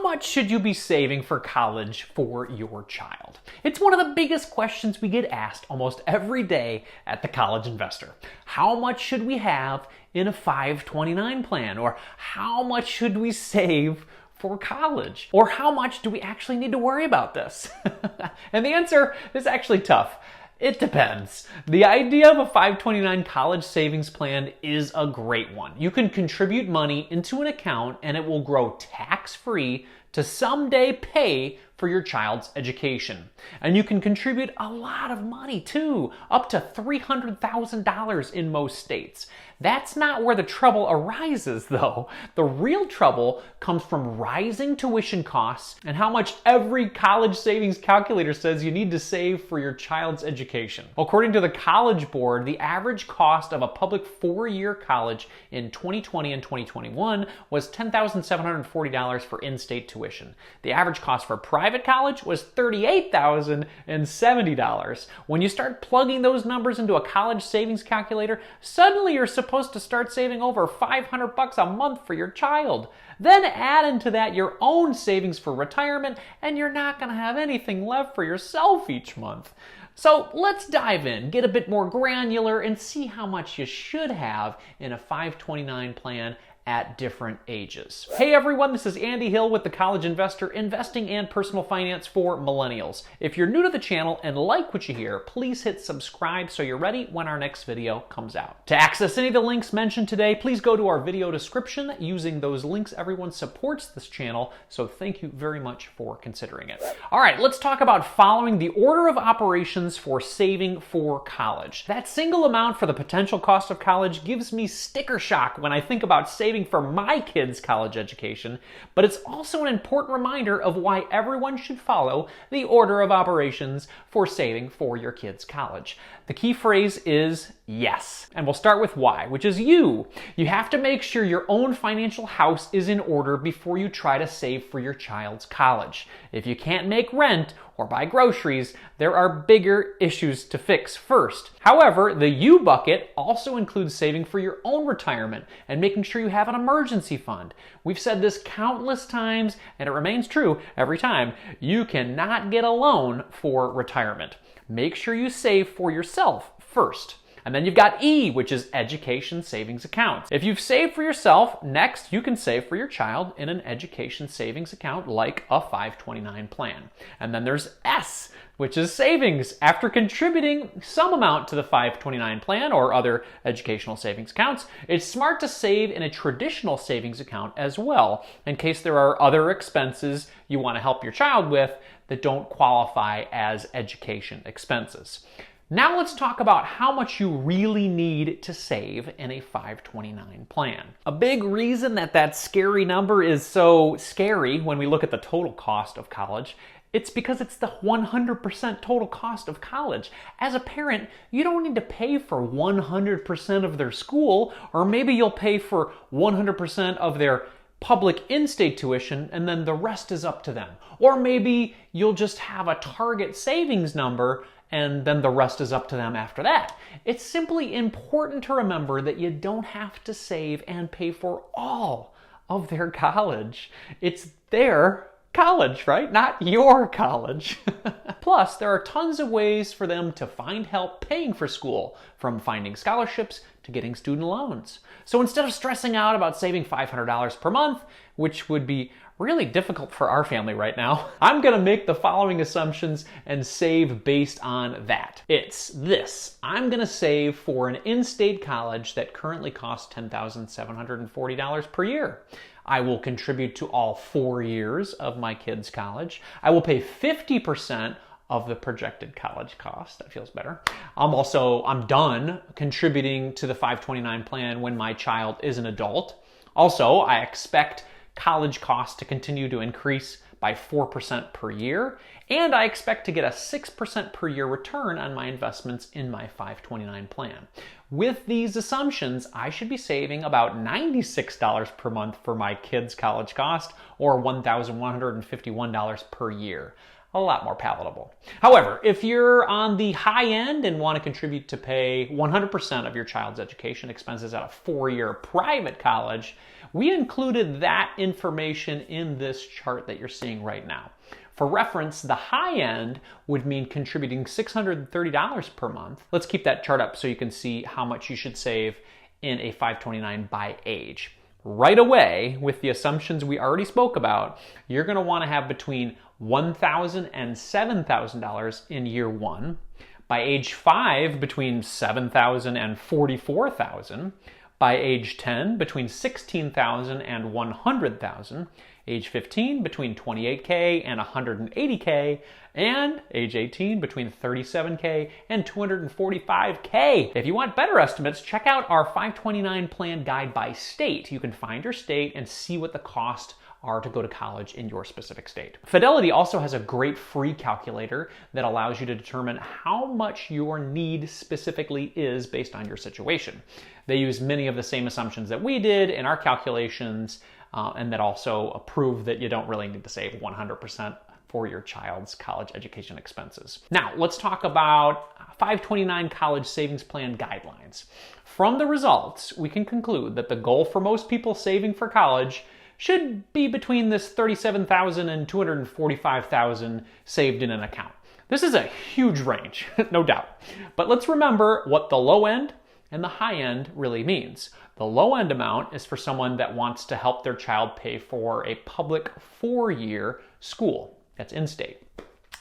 much should you be saving for college for your child? It's one of the biggest questions we get asked almost every day at The College Investor. How much should we have in a 529 plan? Or how much should we save for college? Or how much do we actually need to worry about this? And the answer is actually tough. It depends. The idea of a 529 college savings plan is a great one. You can contribute money into an account and it will grow tax-free to someday pay for your child's education. And you can contribute a lot of money too, up to $300,000 in most states. That's not where the trouble arises though. The real trouble comes from rising tuition costs and how much every college savings calculator says you need to save for your child's education. According to the College Board, the average cost of a public 4-year college in 2020 and 2021 was $10,740 for in-state tuition. The average cost for private college was $38,070. When you start plugging those numbers into a college savings calculator, suddenly you're supposed to start saving over $500 a month for your child. Then add into that your own savings for retirement, and you're not going to have anything left for yourself each month. So let's dive in, get a bit more granular, and see how much you should have in a 529 plan at different ages. Hey everyone, this is Andy Hill with The College Investor, investing and personal finance for millennials. If you're new to the channel and like what you hear, please hit subscribe so you're ready when our next video comes out. To access any of the links mentioned today, please go to our video description. Using those links, everyone supports this channel, so thank you very much for considering it. All right, let's talk about following the order of operations for saving for college. That single amount for the potential cost of college gives me sticker shock when I think about saving for my kids' college education, but it's also an important reminder of why everyone should follow the order of operations for saving for your kids' college. The key phrase is yes. And we'll start with why, which is you. You have to make sure your own financial house is in order before you try to save for your child's college. If you can't make rent or buy groceries, there are bigger issues to fix first. However, the you bucket also includes saving for your own retirement and making sure you have an emergency fund. We've said this countless times, and it remains true every time. You cannot get a loan for retirement. Make sure you save for yourself first. And then you've got E, which is education savings accounts. If you've saved for yourself, next you can save for your child in an education savings account like a 529 plan. And then there's S, which is savings. After contributing some amount to the 529 plan or other educational savings accounts, it's smart to save in a traditional savings account as well, in case there are other expenses you want to help your child with that don't qualify as education expenses. Now let's talk about how much you really need to save in a 529 plan. A big reason that scary number is so scary when we look at the total cost of college, it's because it's the 100% total cost of college. As a parent, you don't need to pay for 100% of their school, or maybe you'll pay for 100% of their public in-state tuition and then the rest is up to them. Or maybe you'll just have a target savings number and then the rest is up to them after that. It's simply important to remember that you don't have to save and pay for all of their college. It's their college, right? Not your college. Plus, there are tons of ways for them to find help paying for school, from finding scholarships to getting student loans. So instead of stressing out about saving $500 per month, which would be really difficult for our family right now, I'm gonna make the following assumptions and save based on that. It's this: I'm gonna save for an in-state college that currently costs $10,740 per year. I will contribute to all 4 years of my kids' college. I will pay 50% of the projected college cost. That feels better. I'm done contributing to the 529 plan when my child is an adult. Also, I expect college costs to continue to increase by 4% per year, and I expect to get a 6% per year return on my investments in my 529 plan. With these assumptions, I should be saving about $96 per month for my kids' college cost, or $1,151 per year. a lot more palatable. However, if you're on the high end and want to contribute to pay 100% of your child's education expenses at a 4-year private college, we included that information in this chart that you're seeing right now. For reference, the high end would mean contributing $630 per month. Let's keep that chart up so you can see how much you should save in a 529 by age. Right away, with the assumptions we already spoke about, you're going to want to have between $1,000 and $7,000 in year 1. By age 5, between $7,000 and $44,000. By age 10, between $16,000 and $100,000. Age 15, between $28K and $180K. And age 18, between $37K and $245K. If you want better estimates, check out our 529 plan guide by state. You can find your state and see what the cost are to go to college in your specific state. Fidelity also has a great free calculator that allows you to determine how much your need specifically is based on your situation. They use many of the same assumptions that we did in our calculations, and that also prove that you don't really need to save 100% for your child's college education expenses. Now, let's talk about 529 college savings plan guidelines. From the results, we can conclude that the goal for most people saving for college should be between this $37,000 and $245,000 saved in an account. This is a huge range, no doubt. But let's remember what the low end and the high end really means. The low end amount is for someone that wants to help their child pay for a public 4-year school that's in-state.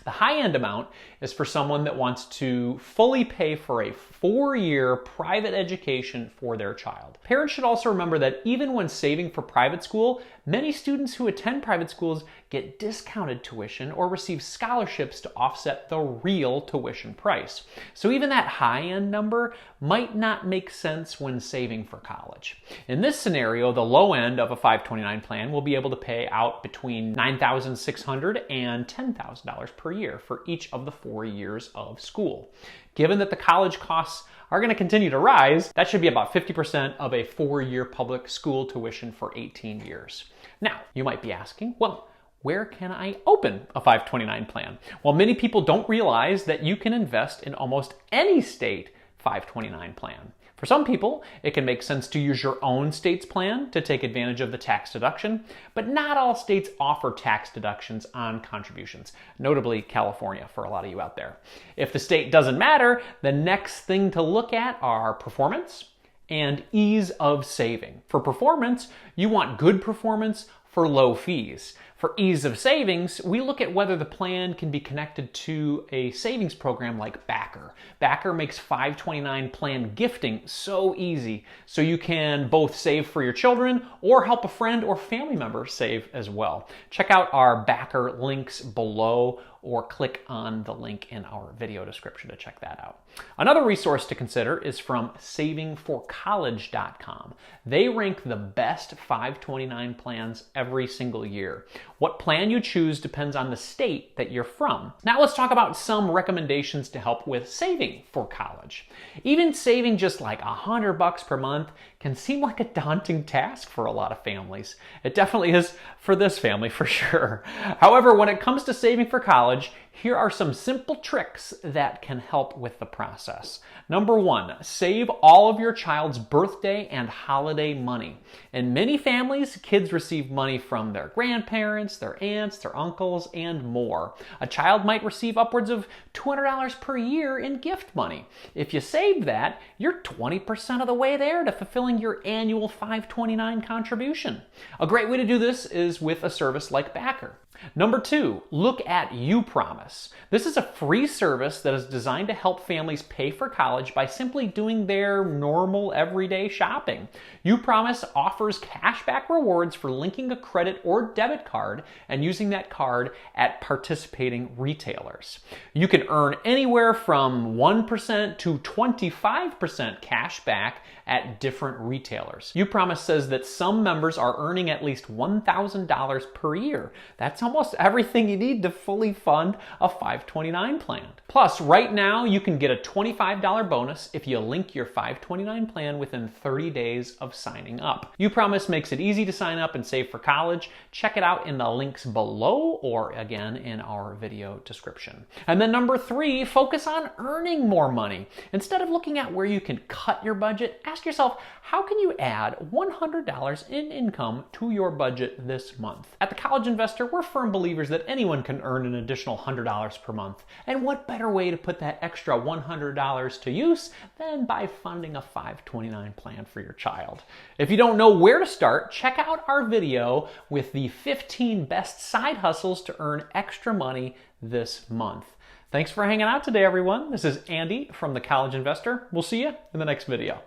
The high end amount is for someone that wants to fully pay for a 4-year private education for their child. Parents should also remember that even when saving for private school, many students who attend private schools get discounted tuition or receive scholarships to offset the real tuition price. So even that high end number might not make sense when saving for college. In this scenario, the low end of a 529 plan will be able to pay out between $9,600 and $10,000 per year for each of the 4 years of school. Given that the college costs are going to continue to rise, that should be about 50% of a 4-year public school tuition for 18 years. Now, you might be asking, well, where can I open a 529 plan? Well, many people don't realize that you can invest in almost any state 529 plan. For some people, it can make sense to use your own state's plan to take advantage of the tax deduction, but not all states offer tax deductions on contributions, notably California for a lot of you out there. If the state doesn't matter, the next thing to look at are performance and ease of saving. For performance, you want good performance for low fees. For ease of savings, we look at whether the plan can be connected to a savings program like Backer. Backer makes 529 plan gifting so easy, so you can both save for your children or help a friend or family member save as well. Check out our Backer links below or click on the link in our video description to check that out. Another resource to consider is from savingforcollege.com. They rank the best 529 plans every single year. What plan you choose depends on the state that you're from. Now let's talk about some recommendations to help with saving for college. Even saving just like $100 per month can seem like a daunting task for a lot of families. It definitely is for this family for sure. However, when it comes to saving for college, here are some simple tricks that can help with the process. Number 1, save all of your child's birthday and holiday money. In many families, kids receive money from their grandparents, their aunts, their uncles, and more. A child might receive upwards of $200 per year in gift money. If you save that, you're 20% of the way there to fulfilling your annual 529 contribution. A great way to do this is with a service like Backer. Number 2, look at Upromise. This is a free service that is designed to help families pay for college by simply doing their normal everyday shopping. Upromise offers cashback rewards for linking a credit or debit card and using that card at participating retailers. You can earn anywhere from 1% to 25% cash back at different retailers. Upromise says that some members are earning at least $1,000 per year. That's almost everything you need to fully fund a 529 plan. Plus, right now you can get a $25 bonus if you link your 529 plan within 30 days of signing up. Upromise makes it easy to sign up and save for college. Check it out in the links below or again in our video description. And then number 3, focus on earning more money. Instead of looking at where you can cut your budget, ask yourself, how can you add $100 in income to your budget this month? At The College Investor, we're firm believers that anyone can earn an additional $100 per month. And what better way to put that extra $100 to use than by funding a 529 plan for your child? If you don't know where to start, check out our video with the 15 best side hustles to earn extra money this month. Thanks for hanging out today, everyone. This is Andy from The College Investor. We'll see you in the next video.